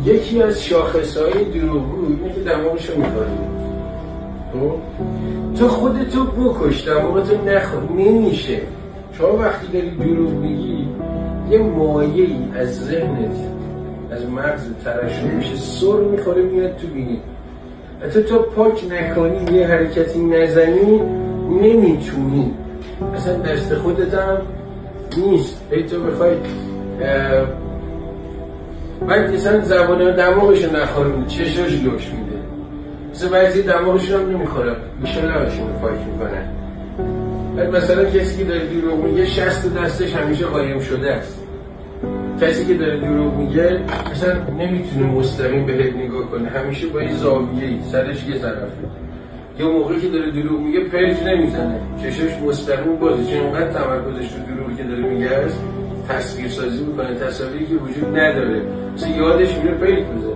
یکی از شاخصهای دروغگو اینه که دماغشو میخوری. تو خودتو بکش، دماغتو نخور، نمیشه. شما وقتی داری دروغ میگی یه مایه‌ای از ذهنت، از مغز ترشح میشه، سر میخوره میاد تو بینی. حتی تو پاک نکنی، یه حرکتی نزنی، نمیتونی، اصلا دست خودت هم نیست. ای تو بخوای بعد اصلا زبانه دماغشو نخوره، چشاش لوش میده. مثلا بعضی دماغشون هم نمیخوره، میشه لبشون رو پاک میکنن. بعد مثلا کسی که داره دروغ میگه 60 دستش همیشه قایم شده است. کسی که داره دروغ میگه اصلا نمیتونه مستقیم بهت نگاه کنه، همیشه با یه زاویه‌ای، سرش یه طرفه. یا موقعی که داره دروغ میگه پرج نمیزنه، چشاش مستقیم بازه، چون انقدر تمرکزش رو دروغی که داره میگه است، تصویر سازی میکنه، تصاویری که وجود نداره، مثلا یادش میره پرج بزنه.